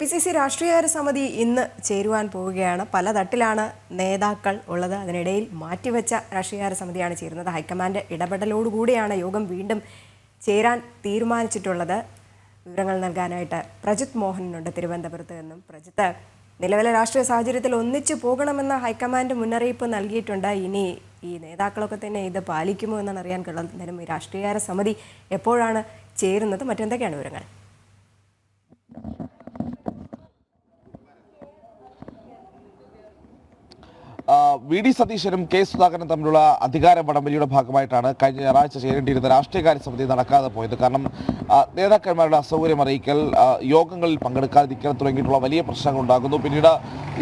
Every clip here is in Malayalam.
KPCC രാഷ്ട്രീയകാര്യ സമിതി ഇന്ന് ചേരുവാൻ പോവുകയാണ്. പല തട്ടിലാണ് നേതാക്കൾ ഉള്ളത്. അതിനിടയിൽ മാറ്റിവെച്ച രാഷ്ട്രീയകാര്യ സമിതിയാണ് ചേരുന്നത്. ഹൈക്കമാൻഡ് ഇടപെടലോടുകൂടിയാണ് യോഗം വീണ്ടും ചേരാൻ തീരുമാനിച്ചിട്ടുള്ളത്. വിവരങ്ങൾ നൽകാനായിട്ട് പ്രജിത് മോഹനുണ്ട് തിരുവനന്തപുരത്ത് നിന്നും. പ്രജിത്ത്, നിലവിലെ രാഷ്ട്രീയ സാഹചര്യത്തിൽ ഒന്നിച്ചു പോകണമെന്ന ഹൈക്കമാൻഡ് മുന്നറിയിപ്പ് നൽകിയിട്ടുണ്ട്. ഇനി ഈ നേതാക്കളൊക്കെ തന്നെ ഇത് പാലിക്കുമോ എന്നാണ് അറിയാൻ കഴിയുന്നതിനും ഈ രാഷ്ട്രീയകാര്യ സമിതി എപ്പോഴാണ് ചേരുന്നത്, മറ്റെന്തൊക്കെയാണ് വിവരങ്ങൾ? VD സതീശനും K സുധാകരനും തമ്മിലുള്ള അധികാര വടംവലിയുടെ ഭാഗമായിട്ടാണ് കഴിഞ്ഞ ഞായറാഴ്ച ചേരേണ്ടിയിരുന്ന രാഷ്ട്രീയകാര്യ സമിതി നടക്കാതെ പോയത്. കാരണം നേതാക്കന്മാരുടെ അസൗകര്യം അറിയിക്കൽ, യോഗങ്ങളിൽ പങ്കെടുക്കാതിരിക്കൽ തുടങ്ങിയിട്ടുള്ള വലിയ പ്രശ്നങ്ങൾ ഉണ്ടാകുന്നു. പിന്നീട്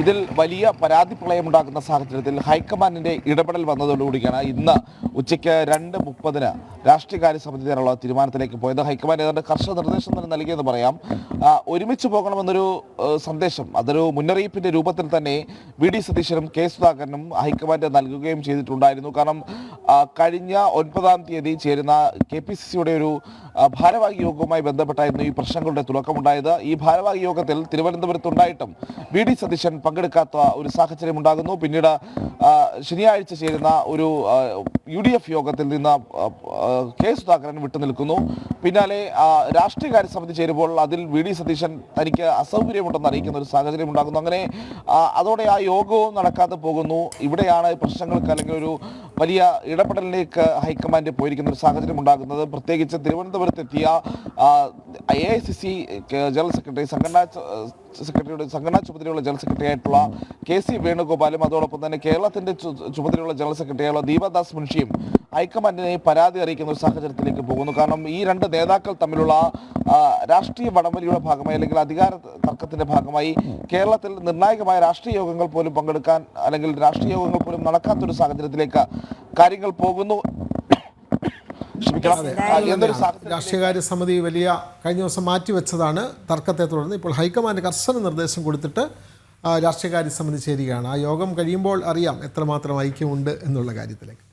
ഇതിൽ വലിയ പരാതി പ്രളയമുണ്ടാകുന്ന സാഹചര്യത്തിൽ ഹൈക്കമാൻഡിന്റെ ഇടപെടൽ വന്നതോടുകൂടിയാണ് ഇന്ന് ഉച്ചയ്ക്ക് 2:30 രാഷ്ട്രീയകാര്യ സമിതി ചേരാനുള്ള തീരുമാനത്തിലേക്ക് പോയത്. ഹൈക്കമാൻഡ് ഏതാണ്ട് കർശന നിർദ്ദേശം തന്നെ നൽകിയെന്ന് പറയാം. ഒരുമിച്ച് പോകണമെന്നൊരു സന്ദേശം, അതൊരു മുന്നറിയിപ്പിന്റെ രൂപത്തിൽ തന്നെ VD സതീശനും K സുധാകരനും ഹൈക്കമാൻഡ് നൽകുകയും ചെയ്തിട്ടുണ്ടായിരുന്നു. കാരണം കഴിഞ്ഞ 9-ാം തീയതി ചേരുന്ന KPCCയുടെ ഒരു ഭാരവാഹി യോഗവുമായി ബന്ധപ്പെട്ടായിരുന്നു ഈ പ്രശ്നങ്ങളുടെ തുടക്കമുണ്ടായത്. ഈ ഭാരവാഹി യോഗത്തിൽ തിരുവനന്തപുരത്തുണ്ടായിട്ടും VD സതീശൻ പങ്കെടുക്കാത്ത ഒരു സാഹചര്യം ഉണ്ടാകുന്നു. പിന്നീട് ശനിയാഴ്ച ചേരുന്ന ഒരു UDF യോഗത്തിൽ നിന്ന് K സുധാകരൻ വിട്ടുനിൽക്കുന്നു. പിന്നാലെ രാഷ്ട്രീയകാര്യ സമിതി ചേരുമ്പോൾ അതിൽ VD സതീശൻ തനിക്ക് അസൗകര്യമുണ്ടെന്ന് അറിയിക്കുന്ന ഒരു സാഹചര്യം ഉണ്ടാകുന്നു. അങ്ങനെ അതോടെ ആ യോഗവും നടക്കാതെ പോകുന്നു. ഇവിടെയാണ് പ്രശ്നങ്ങൾക്ക് അല്ലെങ്കിൽ ഒരു വലിയ ഇടപെടലിലേക്ക് ഹൈക്കമാൻഡ് പോയിരിക്കുന്ന ഒരു സാഹചര്യം ഉണ്ടാകുന്നത്. പ്രത്യേകിച്ച് തിരുവനന്തപുരത്തെത്തിയ AICC ജനറൽ സെക്രട്ടറി, സംഘടനാ ചുമതലയുള്ള ജനറൽ സെക്രട്ടറി ആയിട്ടുള്ള KC വേണുഗോപാലും അതോടൊപ്പം തന്നെ കേരളത്തിന്റെ ചുമതലയുള്ള ജനറൽ സെക്രട്ടറിയായുള്ള ദീപദാസ് മുൻഷിയും ഹൈക്കമാൻഡിനെ പരാതി അറിയിക്കുന്ന ഒരു സാഹചര്യത്തിലേക്ക് പോകുന്നു. കാരണം ഈ രണ്ട് നേതാക്കൾ തമ്മിലുള്ള രാഷ്ട്രീയ വടംവലിയുടെ ഭാഗമായി അല്ലെങ്കിൽ അധികാര തർക്കത്തിന്റെ ഭാഗമായി കേരളത്തിൽ നിർണായകമായ രാഷ്ട്രീയ യോഗങ്ങൾ പോലും പങ്കെടുക്കാൻ അല്ലെങ്കിൽ രാഷ്ട്രീയ യോഗങ്ങൾ പോലും നടക്കാത്തൊരു സാഹചര്യത്തിലേക്ക് കാര്യങ്ങൾ പോകുന്നു. രാഷ്ട്രീയകാര്യ സമിതി കഴിഞ്ഞ ദിവസം മാറ്റിവെച്ചതാണ് തർക്കത്തെ തുടർന്ന്. ഇപ്പോൾ ഹൈക്കമാൻഡ് കർശന നിർദ്ദേശം കൊടുത്തിട്ട് രാഷ്ട്രീയകാര്യ സമിതി ചേരുകയാണ്. ആ യോഗം കഴിയുമ്പോൾ അറിയാം എത്രമാത്രം ഐക്യമുണ്ട് എന്നുള്ള കാര്യത്തിലേക്ക്.